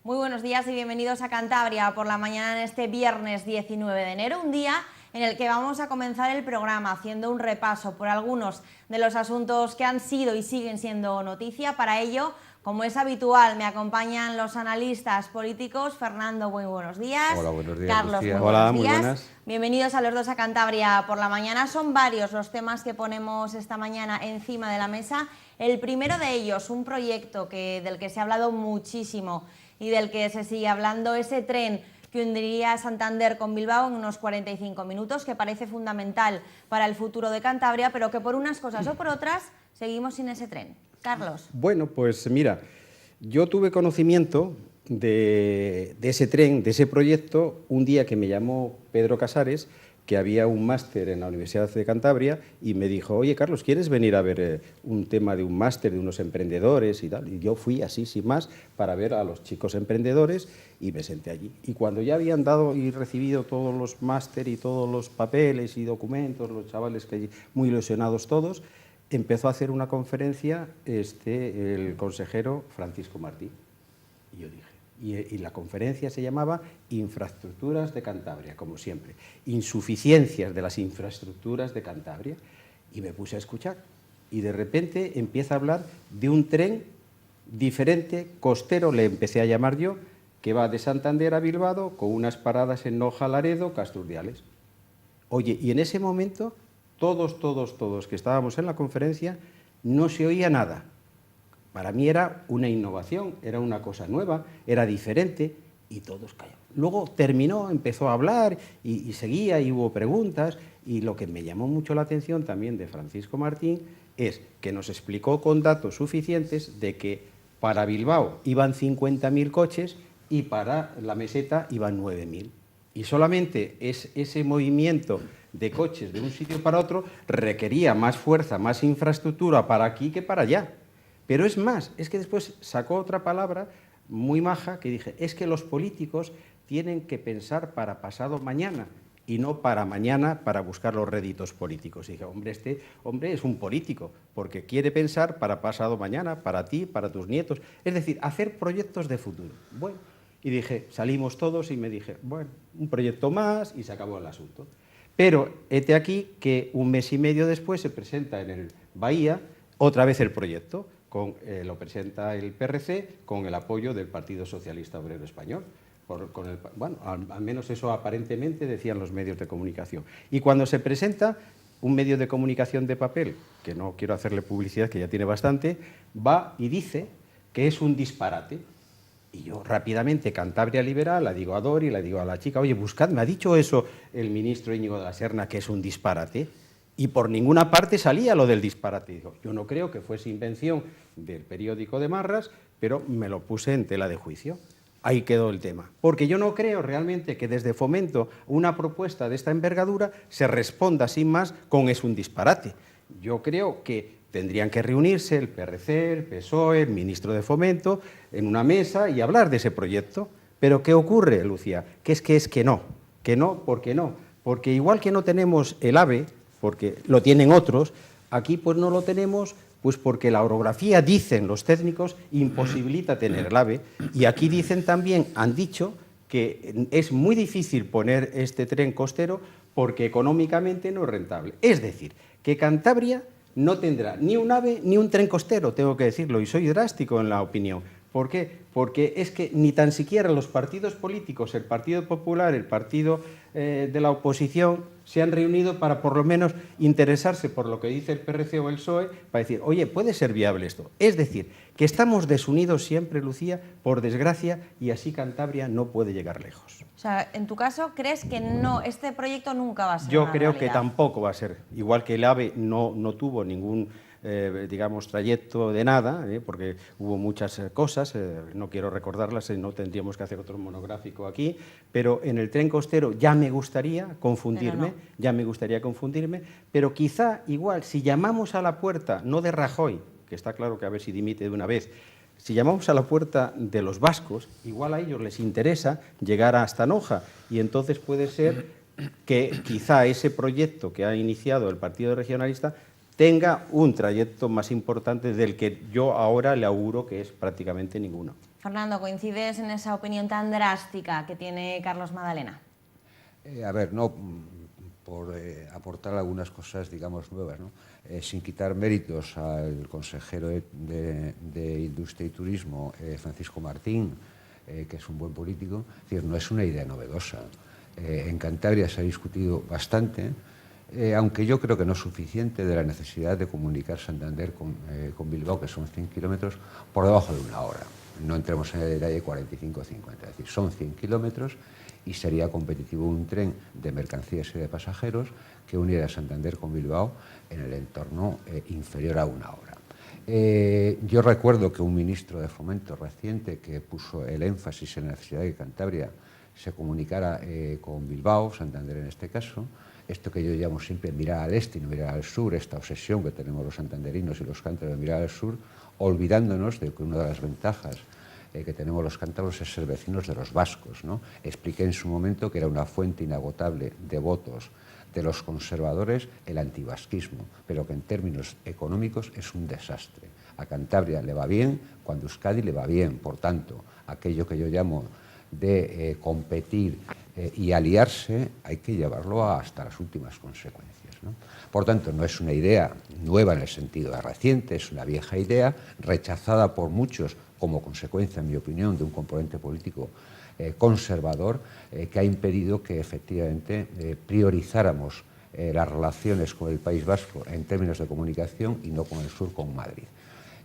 Muy buenos días y bienvenidos a Cantabria por la mañana en este viernes 19 de enero, un día en el que vamos a comenzar el programa haciendo un repaso por algunos de los asuntos que han sido y siguen siendo noticia. Para ello, como es habitual, me acompañan los analistas políticos. Fernando, muy buenos días. Hola, buenos días, Carlos, Lucía. muy buenos Muy días. buenas. Bienvenidos a los dos a Cantabria por la mañana. Son varios los temas que ponemos esta mañana encima de la mesa. El primero de ellos, un proyecto del que se ha hablado muchísimo y del que se sigue hablando, ese tren que uniría Santander con Bilbao en unos 45 minutos, que parece fundamental para el futuro de Cantabria, pero que por unas cosas o por otras seguimos sin ese tren. Carlos. Bueno, pues mira, yo tuve conocimiento de ese tren, de ese proyecto, un día que me llamó Pedro Casares, que había un máster en la Universidad de Cantabria, y me dijo, oye, Carlos, ¿quieres venir a ver un tema de un máster de unos emprendedores y tal? Y yo fui así, sin más, para ver a los chicos emprendedores y me senté allí. Y cuando ya habían dado y recibido todos los máster y todos los papeles y documentos, los chavales que muy ilusionados todos, empezó a hacer una conferencia el consejero Francisco Martí. Y yo dije, y la conferencia se llamaba Infraestructuras de Cantabria, como siempre. Insuficiencias de las infraestructuras de Cantabria. Y me puse a escuchar. Y de repente empieza a hablar de un tren diferente, costero, le empecé a llamar yo, que va de Santander a Bilbao, con unas paradas en Noja, Laredo, Casturdiales. Oye, y en ese momento, todos que estábamos en la conferencia, no se oía nada. Para mí era una innovación, era una cosa nueva, era diferente, y todos callaron. Luego terminó, empezó a hablar y seguía, y hubo preguntas, y lo que me llamó mucho la atención también de Francisco Martín es que nos explicó con datos suficientes de que para Bilbao iban 50.000 coches y para la meseta iban 9.000. Y solamente ese movimiento de coches de un sitio para otro requería más fuerza, más infraestructura para aquí que para allá. Pero es más, es que después sacó otra palabra muy maja que dije, es que los políticos tienen que pensar para pasado mañana y no para mañana para buscar los réditos políticos. Y dije, hombre, este hombre es un político porque quiere pensar para pasado mañana, para ti, para tus nietos. Es decir, hacer proyectos de futuro. Bueno, y dije, salimos todos y me dije, bueno, un proyecto más y se acabó el asunto. Pero hete aquí que un mes y medio después se presenta en el Bahía otra vez el proyecto. Lo presenta el PRC con el apoyo del Partido Socialista Obrero Español. Bueno, al menos eso aparentemente decían los medios de comunicación. Y cuando se presenta un medio de comunicación de papel, que no quiero hacerle publicidad, que ya tiene bastante, va y dice que es un disparate. Y yo rápidamente, Cantabria Liberal, la digo a Dori, la digo a la chica, oye, buscadme, ¿ha dicho eso el ministro Íñigo de la Serna que es un disparate? Y por ninguna parte salía lo del disparate. Digo, yo no creo que fuese invención del periódico de Marras, pero me lo puse en tela de juicio. Ahí quedó el tema. Porque yo no creo realmente que desde Fomento una propuesta de esta envergadura se responda sin más con es un disparate. Yo creo que tendrían que reunirse el PRC, el PSOE, el ministro de Fomento, en una mesa y hablar de ese proyecto. Pero ¿qué ocurre, Lucía? Que no. Que no, ¿por qué no? Porque igual que no tenemos el AVE, porque lo tienen otros, aquí pues no lo tenemos, pues porque la orografía, dicen los técnicos, imposibilita tener el AVE, y aquí dicen también, han dicho, que es muy difícil poner este tren costero porque económicamente no es rentable. Es decir, que Cantabria no tendrá ni un AVE ni un tren costero, tengo que decirlo, y soy drástico en la opinión. ¿Por qué? Porque es que ni tan siquiera los partidos políticos, el Partido Popular, el partido de la oposición, se han reunido para por lo menos interesarse por lo que dice el PRC o el PSOE, para decir, oye, ¿puede ser viable esto? Es decir, que estamos desunidos siempre, Lucía, por desgracia, y así Cantabria no puede llegar lejos. O sea, en tu caso, ¿crees que no, este proyecto nunca va a ser Yo una creo realidad? que tampoco va a ser, igual que el AVE no tuvo ningún digamos, trayecto de nada, porque hubo muchas cosas, no quiero recordarlas, no tendríamos que hacer otro monográfico aquí, pero en el tren costero ya me gustaría confundirme, pero quizá igual, si llamamos a la puerta, no de Rajoy, que está claro que a ver si dimite de una vez, Si llamamos a la puerta de los vascos, igual a ellos les interesa llegar hasta Noja y entonces puede ser que quizá ese proyecto que ha iniciado el Partido Regionalista tenga un trayecto más importante del que yo ahora le auguro que es prácticamente ninguno. Fernando, ¿coincides en esa opinión tan drástica que tiene Carlos Madalena? A ver, no por aportar algunas cosas, digamos, nuevas, ¿no? Sin quitar méritos al consejero de Industria y Turismo, Francisco Martín, que es un buen político, es decir, no es una idea novedosa. En Cantabria se ha discutido bastante, aunque yo creo que no es suficiente, de la necesidad de comunicar Santander con Bilbao, que son 100 kilómetros, por debajo de una hora. No entremos en el detalle 45 o 50, es decir, son 100 kilómetros y sería competitivo un tren de mercancías y de pasajeros que uniera Santander con Bilbao en el entorno inferior a una hora. Yo recuerdo que un ministro de Fomento reciente que puso el énfasis en la necesidad de que Cantabria se comunicara con Bilbao, Santander en este caso, esto que yo llamo siempre mirar al este y no mirar al sur, esta obsesión que tenemos los santanderinos y los cántabros de mirar al sur, olvidándonos de que una de las ventajas que tenemos los cántabros es ser vecinos de los vascos, ¿no? Expliqué en su momento que era una fuente inagotable de votos de los conservadores el antivasquismo, pero que en términos económicos es un desastre. A Cantabria le va bien cuando a Euskadi le va bien, por tanto, aquello que yo llamo de competir y aliarse hay que llevarlo hasta las últimas consecuencias, ¿no? Por tanto, no es una idea nueva en el sentido de reciente, es una vieja idea rechazada por muchos como consecuencia, en mi opinión, de un componente político conservador que ha impedido que efectivamente priorizáramos las relaciones con el País Vasco en términos de comunicación y no con el sur, con Madrid.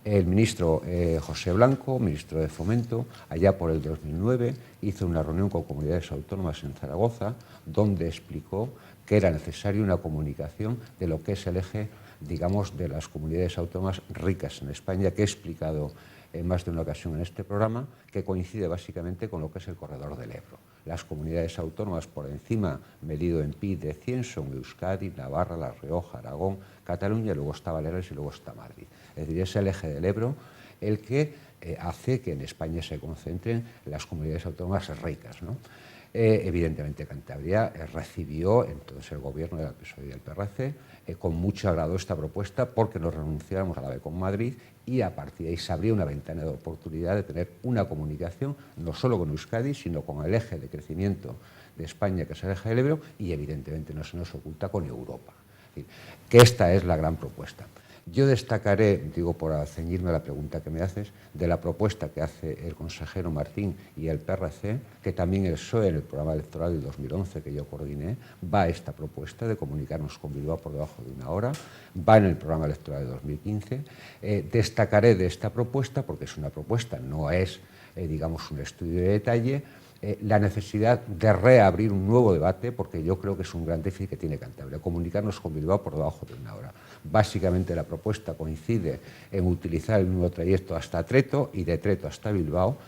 El ministro José Blanco, ministro de Fomento, allá por el 2009, hizo una reunión con comunidades autónomas en Zaragoza, donde explicó que era necesaria una comunicación de lo que es el eje, digamos, de las comunidades autónomas ricas en España, que he explicado en más de una ocasión en este programa, que coincide básicamente con lo que es el corredor del Ebro. Las comunidades autónomas por encima, medido en PIB de 100, son Euskadi, Navarra, La Rioja, Aragón, Cataluña, y luego está Baleares y luego está Madrid. Es decir, es el eje del Ebro el que hace que en España se concentren las comunidades autónomas ricas, ¿no? Evidentemente Cantabria recibió entonces el gobierno del PSOE y del PRC con mucho agrado esta propuesta porque nos renunciáramos a la B con Madrid y a partir de ahí se abría una ventana de oportunidad de tener una comunicación no solo con Euskadi, sino con el eje de crecimiento de España, que es el eje del Ebro, y evidentemente no se nos oculta con Europa. Es decir, que esta es la gran propuesta. Yo destacaré, digo por ceñirme a la pregunta que me haces, de la propuesta que hace el consejero Martín y el PRC, que también el PSOE en el programa electoral del 2011 que yo coordiné, va esta propuesta de comunicarnos con Bilbao por debajo de una hora, va en el programa electoral de 2015. Destacaré de esta propuesta, porque es una propuesta, no es, digamos, un estudio de detalle, la necesidad de reabrir un nuevo debate, porque yo creo que es un gran déficit que tiene Cantabria, comunicarnos con Bilbao por debajo de una hora. Básicamente la propuesta coincide en utilizar el nuevo trayecto hasta Treto y de Treto hasta Bilbao,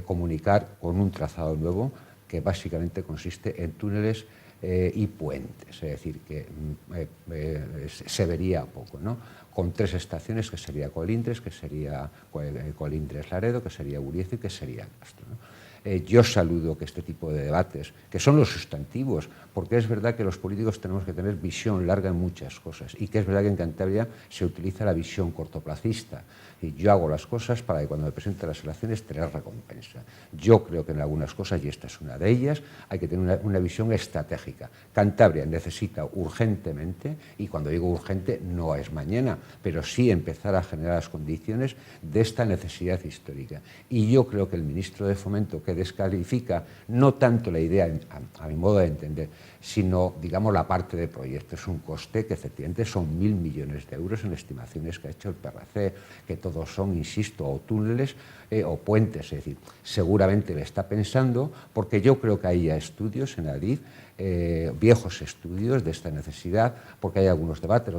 comunicar con un trazado nuevo que básicamente consiste en túneles y puentes, es decir, que se vería poco, ¿no? Con 3 estaciones, que sería Colindres, que sería Colindres-Laredo, que sería Uribe y que sería Castro, ¿no? Yo saludo que este tipo de debates, que son los sustantivos, porque es verdad que los políticos tenemos que tener visión larga en muchas cosas y que es verdad que en Cantabria se utiliza la visión cortoplacista. Y yo hago las cosas para que cuando me presenten las elecciones tener recompensa. Yo creo que en algunas cosas, y esta es una de ellas, hay que tener una visión estratégica. Cantabria necesita urgentemente, y cuando digo urgente no es mañana, pero sí empezar a generar las condiciones de esta necesidad histórica. Y yo creo que el ministro de Fomento, que descalifica no tanto la idea, a mi modo de entender, sino, digamos, la parte de proyecto. Es un coste que efectivamente son 1.000 millones de euros en estimaciones que ha hecho el PRC, que todos son, insisto, o túneles o puentes. Es decir, seguramente le está pensando, porque yo creo que hay ya estudios en Adif, viejos estudios de esta necesidad, porque hay algunos debates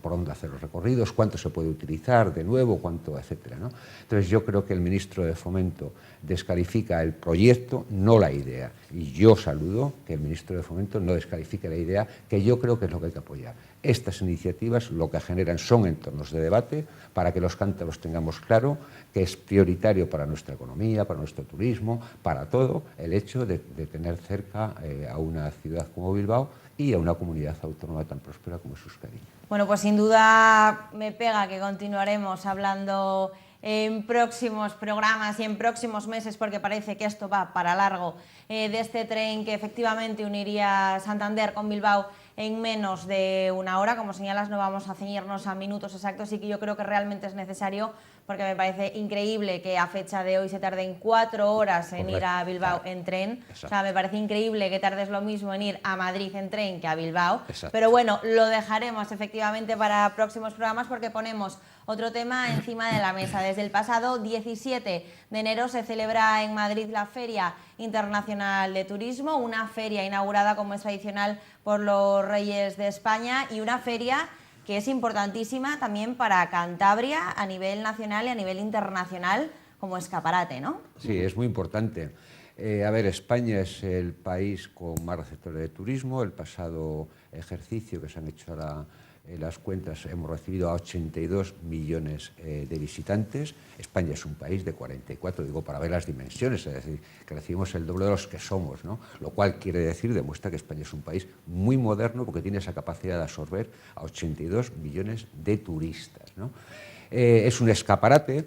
por dónde hacer los recorridos, cuánto se puede utilizar de nuevo, cuánto, etcétera, ¿no? Entonces yo creo que el ministro de Fomento descalifica el proyecto, no la idea. Y yo saludo que el ministro de Fomento no descalifique la idea, que yo creo que es lo que hay que apoyar. Estas iniciativas lo que generan son entornos de debate para que los cántabros tengamos claro que es prioritario para nuestra economía, para nuestro turismo, para todo, el hecho de tener cerca a una ciudad como Bilbao y a una comunidad autónoma tan próspera como es Euskadi. Bueno, pues sin duda me pega que continuaremos hablando en próximos programas y en próximos meses, porque parece que esto va para largo, de este tren que efectivamente uniría Santander con Bilbao en menos de una hora. Como señalas, no vamos a ceñirnos a minutos exactos, y que yo creo que realmente es necesario, porque me parece increíble que a fecha de hoy se tarden 4 horas en ir a Bilbao en tren. Exacto. O sea, me parece increíble que tardes lo mismo en ir a Madrid en tren que a Bilbao. Exacto. Pero bueno, lo dejaremos efectivamente para próximos programas, porque ponemos otro tema encima de la mesa. Desde el pasado 17 de enero se celebra en Madrid la Feria Internacional de Turismo, una feria inaugurada, como es tradicional, por los Reyes de España, y una feria que es importantísima también para Cantabria a nivel nacional y a nivel internacional como escaparate, ¿no? Sí, es muy importante. A ver, España es el país con más receptores de turismo. El pasado ejercicio que se han hecho ahora las cuentas, hemos recibido a 82 millones de visitantes. España es un país de 44, digo, para ver las dimensiones, es decir, que recibimos el doble de los que somos, ¿no? Lo cual quiere decir, demuestra que España es un país muy moderno, porque tiene esa capacidad de absorber a 82 millones de turistas, ¿no? Es un escaparate,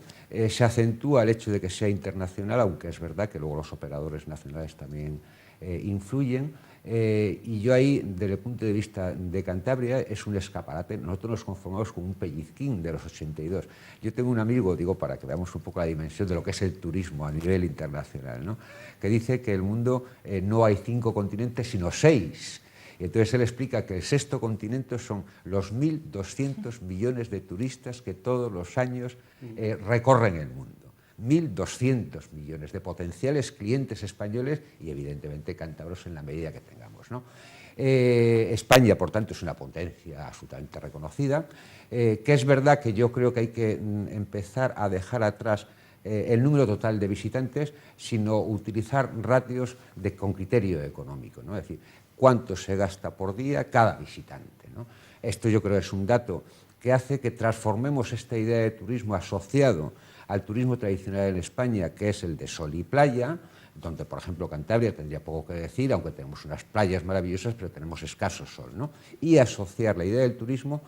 se acentúa el hecho de que sea internacional, aunque es verdad que luego los operadores nacionales también influyen. Y yo ahí, desde el punto de vista de Cantabria, es un escaparate. Nosotros nos conformamos con un pellizquín de los 82. Yo tengo un amigo, digo, para que veamos un poco la dimensión de lo que es el turismo a nivel internacional, ¿no?, que dice que el mundo no hay 5 continentes, sino 6. Y entonces él explica que el 6º continente son los 1.200 millones de turistas que todos los años recorren el mundo. 1.200 millones de potenciales clientes españoles y, evidentemente, cántabros en la medida que tengamos, ¿no? España, por tanto, es una potencia absolutamente reconocida, que es verdad que yo creo que hay que empezar a dejar atrás el número total de visitantes, sino utilizar ratios con criterio económico, ¿no? Es decir, cuánto se gasta por día cada visitante, ¿no? Esto yo creo que es un dato que hace que transformemos esta idea de turismo asociado al turismo tradicional en España, que es el de sol y playa, donde, por ejemplo, Cantabria tendría poco que decir, aunque tenemos unas playas maravillosas, pero tenemos escaso sol, ¿no? Y asociar la idea del turismo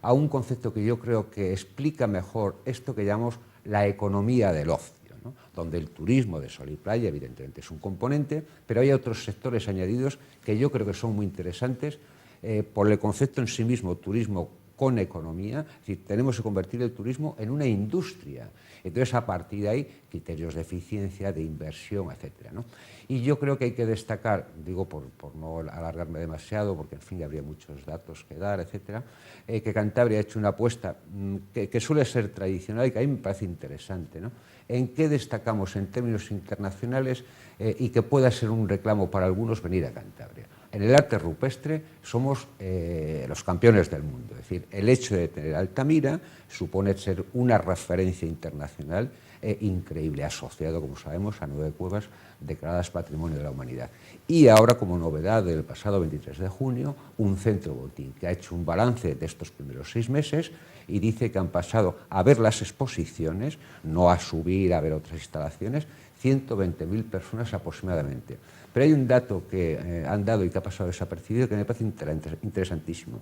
a un concepto que yo creo que explica mejor esto que llamamos la economía del ocio, ¿no?, donde el turismo de sol y playa, evidentemente, es un componente, pero hay otros sectores añadidos que yo creo que son muy interesantes por el concepto en sí mismo, turismo con economía. Es decir, tenemos que convertir el turismo en una industria. Entonces, a partir de ahí, criterios de eficiencia, de inversión, etcétera, ¿no? Y yo creo que hay que destacar, digo, por no alargarme demasiado, porque en fin habría muchos datos que dar, etcétera, que Cantabria ha hecho una apuesta que suele ser tradicional y que a mí me parece interesante, ¿no? ¿En qué destacamos en términos internacionales y que pueda ser un reclamo para algunos venir a Cantabria? En el arte rupestre somos los campeones del mundo. Es decir, el hecho de tener Altamira supone ser una referencia internacional increíble, asociado, como sabemos, a 9 cuevas declaradas Patrimonio de la Humanidad. Y ahora, como novedad del pasado 23 de junio, un centro botín que ha hecho un balance de estos primeros 6 meses y dice que han pasado a ver las exposiciones, no a subir a ver otras instalaciones, 120.000 personas aproximadamente. Pero hay un dato que han dado y que ha pasado desapercibido que me parece interesantísimo.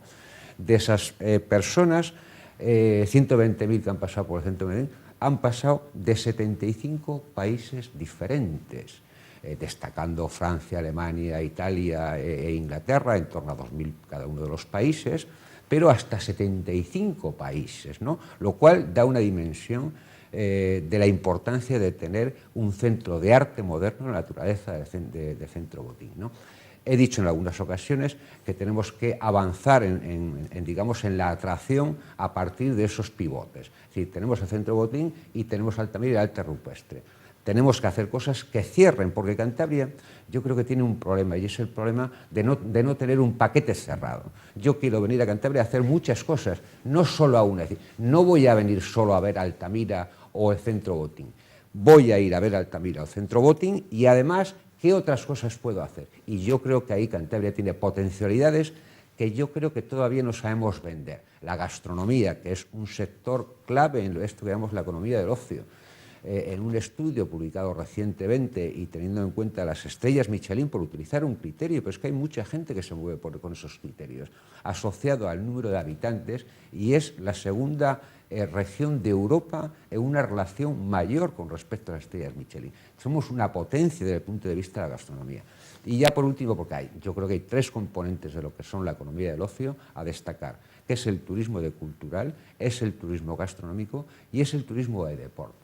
De esas personas, 120.000 que han pasado por el centro de Medellín, han pasado de 75 países diferentes, destacando Francia, Alemania, Italia e Inglaterra, en torno a 2.000 cada uno de los países, pero hasta 75 países, ¿no? Lo cual da una dimensión de la importancia de tener un centro de arte moderno en la naturaleza de Centro Botín, ¿no? He dicho en algunas ocasiones que tenemos que avanzar digamos, en la atracción a partir de esos pivotes. Es decir, tenemos el Centro Botín y tenemos Altamira y el arte rupestre. Tenemos que hacer cosas que cierren, porque Cantabria yo creo que tiene un problema, y es el problema de no tener un paquete cerrado. Yo quiero venir a Cantabria a hacer muchas cosas, no solo a una. Es decir, no voy a venir solo a ver Altamira o el Centro Botín. voy a ir a ver Altamira al centro Botín y además, ¿qué otras cosas puedo hacer? Y yo creo que ahí Cantabria tiene potencialidades que yo creo que todavía no sabemos vender. La gastronomía, que es un sector clave en esto que llamamos la economía del ocio. En un estudio publicado recientemente y teniendo en cuenta las estrellas Michelin por utilizar un criterio, pero es que hay mucha gente que se mueve con esos criterios, asociado al número de habitantes, y es la segunda región de Europa en una relación mayor con respecto a las estrellas Michelin. Somos una potencia desde el punto de vista de la gastronomía. Y ya por último, porque yo creo que hay tres componentes de lo que son la economía del ocio a destacar, que es el turismo de cultural, es el turismo gastronómico y es el turismo de deporte.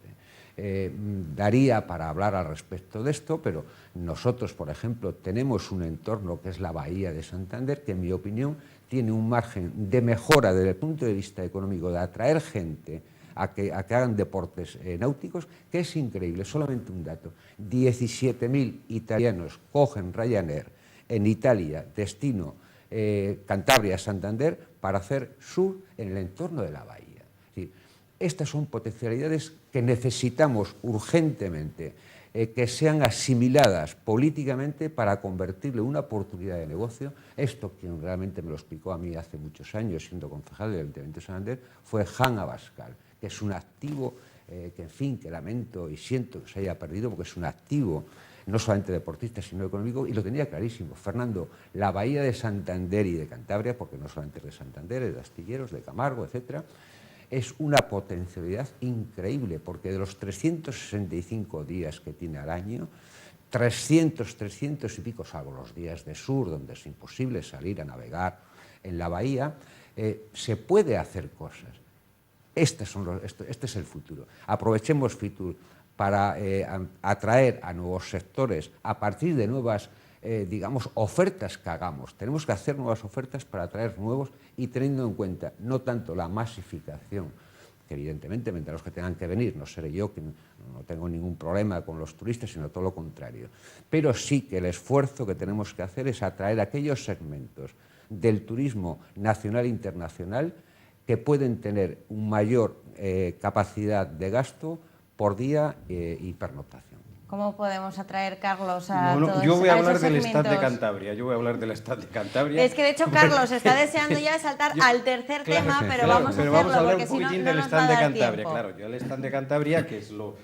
Daría para hablar al respecto de esto, pero nosotros, por ejemplo, tenemos un entorno que es la Bahía de Santander, que en mi opinión tiene un margen de mejora desde el punto de vista económico, de atraer gente a que hagan deportes náuticos, que es increíble. Solamente un dato: 17.000 italianos cogen Ryanair en Italia, destino Cantabria, Santander, para hacer surf en el entorno de la bahía. Es decir, estas son potencialidades que necesitamos urgentemente que sean asimiladas políticamente para convertirlo en una oportunidad de negocio. Esto, quien realmente me lo explicó a mí hace muchos años, siendo concejal del Ayuntamiento de Santander, fue Jan Abascal, que es un activo que, en fin, que lamento y siento que se haya perdido, porque es un activo no solamente deportista, sino económico, y lo tenía clarísimo. Fernando, la Bahía de Santander y de Cantabria, porque no solamente es de Santander, es de Astilleros, de Camargo, etcétera, es una potencialidad increíble, porque de los 365 días que tiene al año, 300 y pico, salvo los días de sur, donde es imposible salir a navegar en la bahía, se puede hacer cosas. Este es el futuro. Aprovechemos Fitur para atraer a nuevos sectores a partir de nuevas digamos, ofertas que hagamos. Tenemos que hacer nuevas ofertas para atraer nuevos y teniendo en cuenta no tanto la masificación, que evidentemente vendrán los que tengan que venir, no seré yo, que no tengo ningún problema con los turistas, sino todo lo contrario. Pero sí que el esfuerzo que tenemos que hacer es atraer aquellos segmentos del turismo nacional e internacional que pueden tener una mayor capacidad de gasto por día y pernoctación. ¿Cómo podemos atraer, Carlos, a todos yo voy a hablar esos del segmentos? stand de Cantabria. Yo voy a hablar del stand de Cantabria. Es que, de hecho, Carlos está deseando ya saltar al tercer tema, pero vamos a hacerlo, hablar porque un si no, poquitín no del nos va stand a de dar Cantabria. tiempo. Claro, yo el stand de Cantabria, que es lo,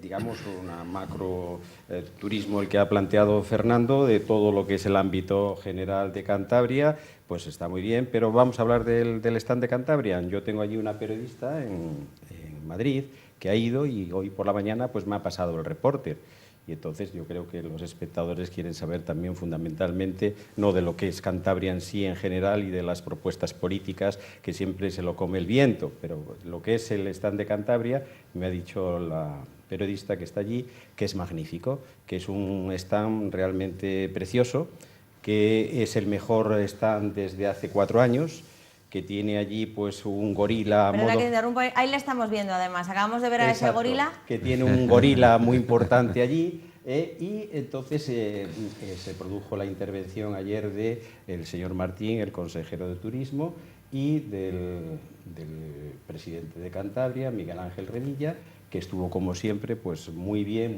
digamos, una macro turismo el que ha planteado Fernando, de todo lo que es el ámbito general de Cantabria, pues está muy bien, pero vamos a hablar del stand de Cantabria. Yo tengo allí una periodista en Madrid que ha ido y hoy por la mañana pues me ha pasado el reporter. Y entonces yo creo que los espectadores quieren saber también fundamentalmente no de lo que es Cantabria en sí en general y de las propuestas políticas que siempre se lo come el viento, pero lo que es el stand de Cantabria, me ha dicho la periodista que está allí, que es magnífico, que es un stand realmente precioso, que es el mejor stand desde hace 4 años, que tiene allí pues un gorila... Ahí le estamos viendo además, acabamos de ver a ese gorila. Que tiene un gorila muy importante allí y entonces se produjo la intervención ayer del señor Martín, el consejero de Turismo, y del presidente de Cantabria, Miguel Ángel Remilla, que estuvo como siempre pues muy bien,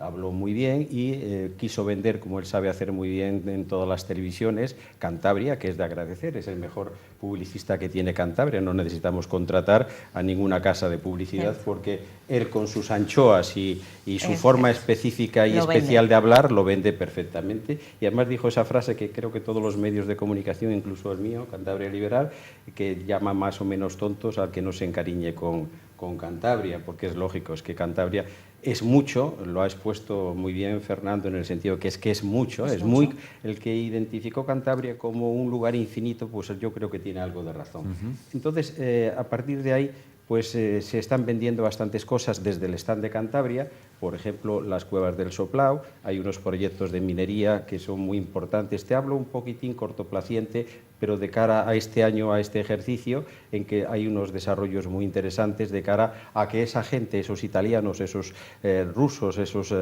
habló muy bien y quiso vender, como él sabe hacer muy bien en todas las televisiones, Cantabria, que es de agradecer, es el mejor publicista que tiene Cantabria, no necesitamos contratar a ninguna casa de publicidad porque él con sus anchoas y su forma específica y especial de hablar lo vende perfectamente. Y además dijo esa frase que creo que todos los medios de comunicación, incluso el mío, Cantabria Liberal, que llama más o menos tontos al que no se encariñe con Cantabria, porque es lógico, es que Cantabria es mucho, lo ha expuesto muy bien Fernando en el sentido que es mucho, es muy el que identificó Cantabria como un lugar infinito, pues yo creo que tiene algo de razón. Entonces, a partir de ahí, pues se están vendiendo bastantes cosas desde el stand de Cantabria, por ejemplo, las cuevas del Soplao, hay unos proyectos de minería que son muy importantes. Te hablo un poquitín cortoplaciente, pero de cara a este año, a este ejercicio, en que hay unos desarrollos muy interesantes de cara a que esa gente, esos italianos, esos rusos, esos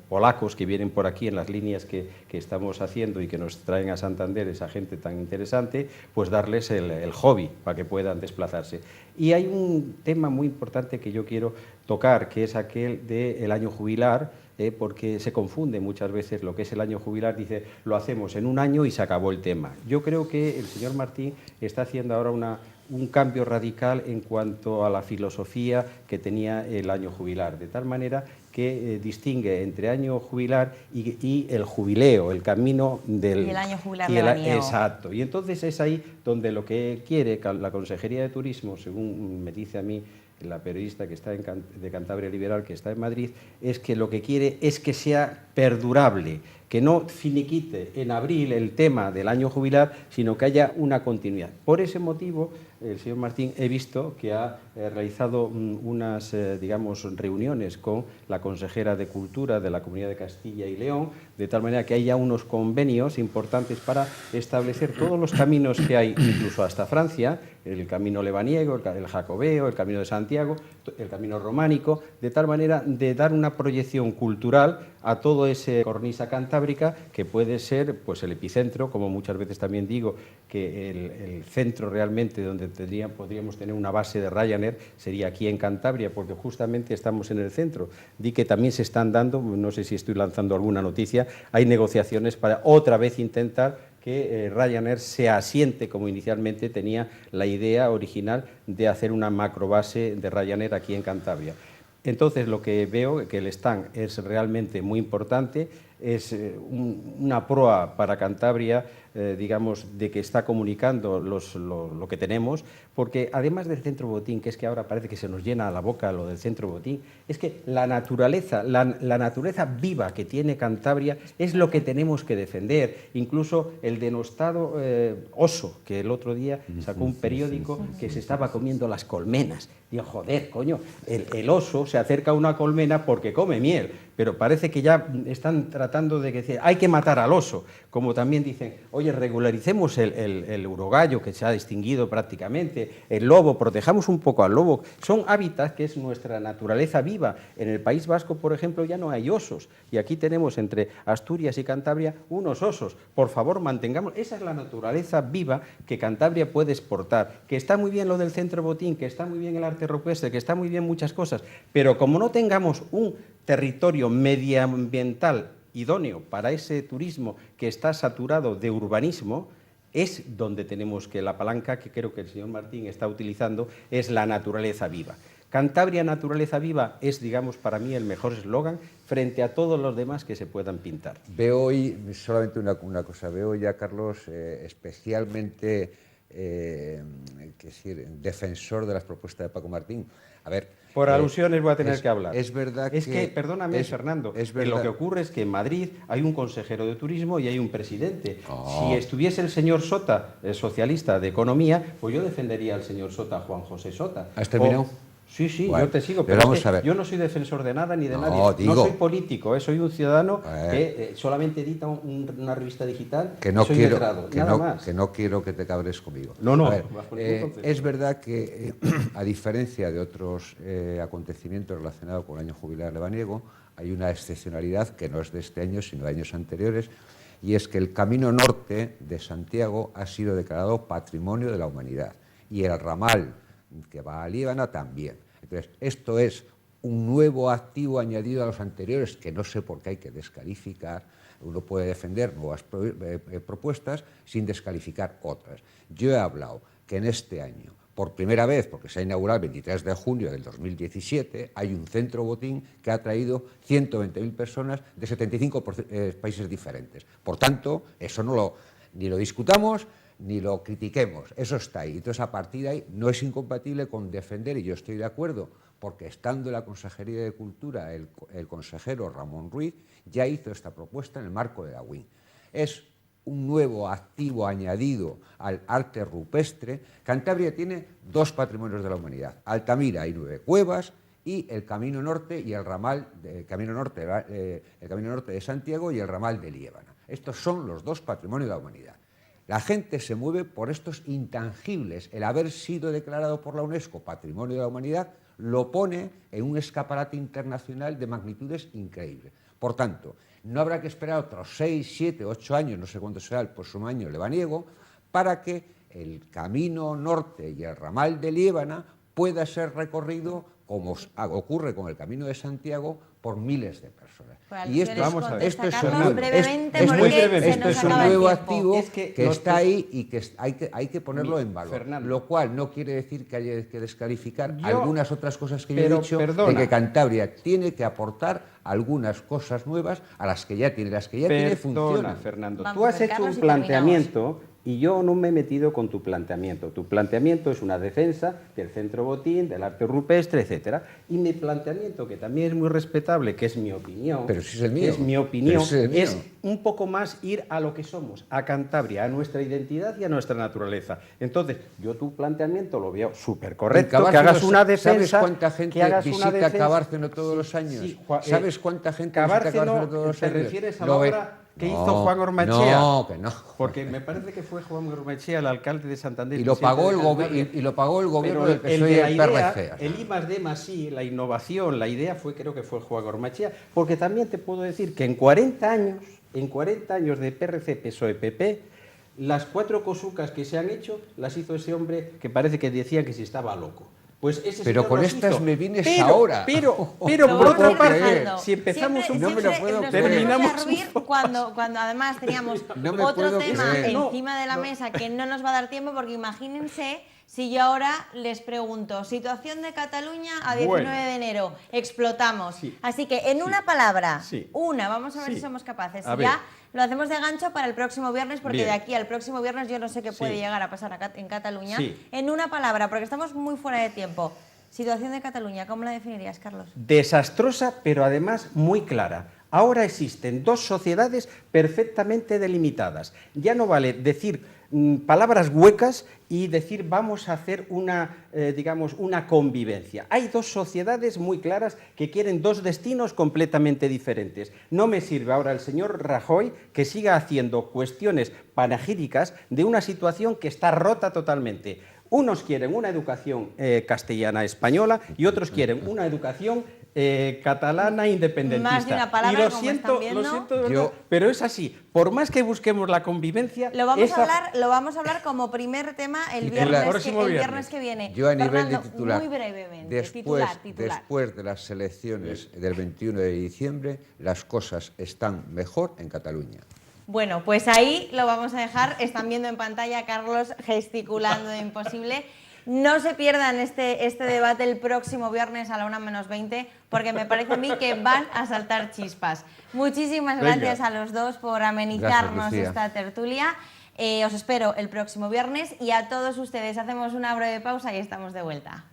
polacos que vienen por aquí en las líneas que estamos haciendo y que nos traen a Santander, esa gente tan interesante, pues darles el hobby para que puedan desplazarse. Y hay un tema muy importante que yo quiero tocar, que es aquel del año jubilar, porque se confunde muchas veces lo que es el año jubilar, dice, lo hacemos en un año y se acabó el tema. Yo creo que el señor Martín está haciendo ahora un cambio radical en cuanto a la filosofía que tenía el año jubilar, de tal manera que distingue entre año jubilar y el jubileo, el camino del... Y el año jubilar veraniego. Exacto. Y entonces es ahí donde lo que quiere la Consejería de Turismo, según me dice a mí la periodista que está de Cantabria Liberal, que está en Madrid, es que lo que quiere es que sea perdurable, que no finiquite en abril el tema del año jubilar, sino que haya una continuidad. Por ese motivo, el señor Martín, he visto que ha realizado unas, digamos, reuniones con la consejera de Cultura de la Comunidad de Castilla y León, de tal manera que haya unos convenios importantes para establecer todos los caminos que hay, incluso hasta Francia, el camino lebaniego, el jacobeo, el camino de Santiago, el camino románico, de tal manera de dar una proyección cultural a todo ese cornisa cantábrica que puede ser pues el epicentro, como muchas veces también digo, que el centro realmente donde podríamos tener una base de Ryanair sería aquí en Cantabria, porque justamente estamos en el centro. Di que también se están dando, no sé si estoy lanzando alguna noticia, hay negociaciones para otra vez intentar que Ryanair se asiente, como inicialmente tenía la idea original de hacer una macrobase de Ryanair aquí en Cantabria. Entonces, lo que veo que el stand es realmente muy importante, es una proa para Cantabria, digamos, de que está comunicando lo que tenemos, porque además del Centro Botín, que es que ahora parece que se nos llena la boca lo del Centro Botín, es que la naturaleza viva que tiene Cantabria es lo que tenemos que defender. Incluso el denostado oso, que el otro día sacó un periódico que se estaba comiendo las colmenas. Digo, joder, coño, el oso se acerca a una colmena porque come miel, pero parece que ya están tratando de que hay que matar al oso, como también dicen, oye, regularicemos el urogallo, que se ha extinguido prácticamente, el lobo, protejamos un poco al lobo. Son hábitats que es nuestra naturaleza viva. En el País Vasco, por ejemplo, ya no hay osos, y aquí tenemos entre Asturias y Cantabria unos osos. Por favor, mantengamos, esa es la naturaleza viva que Cantabria puede exportar, que está muy bien lo del Centro Botín, que está muy bien el arte rupestre, que está muy bien muchas cosas, pero como no tengamos un territorio medioambiental idóneo para ese turismo que está saturado de urbanismo, es donde tenemos que la palanca que creo que el señor Martín está utilizando es la naturaleza viva. Cantabria Naturaleza Viva es, digamos, para mí el mejor eslogan frente a todos los demás que se puedan pintar. Veo hoy, solamente una cosa, veo ya, Carlos, especialmente defensor de las propuestas de Paco Martín. A ver, por alusiones voy a tener que hablar. Es verdad que... Es que, perdóname, Fernando, lo que ocurre es que en Madrid hay un consejero de turismo y hay un presidente. Si estuviese el señor Sota, el socialista de Economía, pues yo defendería al señor Sota, Juan José Sota. ¿Has terminado? Sí, bueno, yo te sigo, pero vamos a ver. Yo no soy defensor de nada ni de nadie. Digo, no soy político, soy un ciudadano que solamente edita una revista digital. Que no soy quiero, letrado, que, nada no, más. que no quiero que te cabres conmigo. No. A ver, es verdad que, a diferencia de otros acontecimientos relacionados con el año jubilar lebaniego, hay una excepcionalidad que no es de este año, sino de años anteriores, y es que el camino norte de Santiago ha sido declarado Patrimonio de la Humanidad, y el ramal que va a Líbana también. Entonces, esto es un nuevo activo añadido a los anteriores, que no sé por qué hay que descalificar. Uno puede defender nuevas propuestas sin descalificar otras. Yo he hablado que en este año, por primera vez, porque se ha inaugurado el 23 de junio del 2017, hay un centro botín que ha traído 120.000 personas de 75 países diferentes. Por tanto, eso ni lo discutamos, ni lo critiquemos, eso está ahí. Entonces, a partir de ahí, no es incompatible con defender, y yo estoy de acuerdo, porque estando en la Consejería de Cultura, el consejero Ramón Ruiz ya hizo esta propuesta en el marco de la UIN. Es un nuevo activo añadido al arte rupestre. Cantabria tiene 2 patrimonios de la humanidad. Altamira hay 9 cuevas, y el Camino Norte y el ramal, el Camino Norte de Santiago y el ramal de Liébana. Estos son los 2 patrimonios de la humanidad. La gente se mueve por estos intangibles. El haber sido declarado por la UNESCO Patrimonio de la Humanidad lo pone en un escaparate internacional de magnitudes increíbles. Por tanto, no habrá que esperar otros 6, 7, 8 años, no sé cuánto será el próximo año lebaniego, para que el Camino Norte y el ramal de Liébana pueda ser recorrido como ocurre con el Camino de Santiago, por miles de personas. Y esto vamos a ver. esto es brevemente, es muy porque breve. se Esto nos es un acaba el nuevo tiempo. activo Es que está ahí y que hay que ponerlo en valor. Fernando. Lo cual no quiere decir que haya que descalificar Yo- algunas otras cosas que yo he pero, dicho, perdona. de que Cantabria tiene que aportar algunas cosas nuevas a las que ya tiene, Perdona, funcionan. Fernando, Vamos tú a has ver, hecho Carlos, un y terminamos. planteamiento y yo no me he metido con tu planteamiento. Tu planteamiento es una defensa del centro botín, del arte rupestre, etcétera. Y mi planteamiento, que también es muy respetable, que es mi opinión, Pero si es el mío. es mi opinión, Pero si es el mío. es un poco más ir a lo que somos, a Cantabria, a nuestra identidad y a nuestra naturaleza. Entonces, yo tu planteamiento lo veo súper correcto, que hagas una defensa. ¿Sabes cuánta gente visita Cabárceno todos los años? Sí, ¿Sabes cuánta gente visita Cabárceno todos los años? ¿Te refieres a la Lo ve- obra que hizo No, Juan Ormachea? No, que no. Porque me parece que fue Juan Ormachea el alcalde de Santander. Y lo presidente pagó de el Cantabria. y lo pagó el gobierno Pero del PSOE y de la el idea, PRC. el I+D+I, la innovación, la idea creo que fue Juan Ormachea, porque también te puedo decir que en 40 años de PRC, PSOE, PP, las 4 cosucas que se han hecho las hizo ese hombre que parece que decía que si estaba loco. Pues ese Pero señor con los estas hizo. me vienes ahora. Pero Lo por vamos otra a ir parte, dejando. si empezamos Siempre- No me lo siempre puedo nos creer. ponemos Terminamos a ruir cuando además teníamos No me otro puedo tema creer. encima de la mesa que no nos va a dar tiempo, porque imagínense si yo ahora les pregunto, situación de Cataluña a 19 Bueno. de enero, explotamos. Sí. Así que en una palabra, Sí. vamos a ver Sí. si somos capaces. A Y ver. ya lo hacemos de gancho para el próximo viernes, porque Bien. de aquí al próximo viernes yo no sé qué puede Sí. llegar a pasar en Cataluña. Sí. En una palabra, porque estamos muy fuera de tiempo. Situación de Cataluña, ¿cómo la definirías, Carlos? Desastrosa, pero además muy clara. Ahora existen 2 sociedades perfectamente delimitadas. Ya no vale decir palabras huecas y decir vamos a hacer digamos, una convivencia. Hay 2 sociedades muy claras que quieren 2 destinos completamente diferentes. No me sirve ahora el señor Rajoy que siga haciendo cuestiones panegíricas de una situación que está rota totalmente. Unos quieren una educación castellana española y otros quieren una educación catalana independentista. Más de una palabra, y lo como siento, están viendo. lo siento de verdad, pero es así. Por más que busquemos la convivencia, Lo vamos, esa- lo vamos a hablar como primer tema el Titular. viernes que viene. Yo a nivel Fernando, de titular, muy brevemente, después titular. de las elecciones del 21 de diciembre, las cosas están mejor en Cataluña. Bueno, pues ahí lo vamos a dejar. Están viendo en pantalla a Carlos gesticulando de imposible. No se pierdan este debate el próximo viernes a la 1:20, porque me parece a mí que van a saltar chispas. Muchísimas Venga. gracias a los dos por amenizarnos Gracias, Lucía. esta tertulia. Os espero el próximo viernes y a todos ustedes hacemos una breve pausa y estamos de vuelta.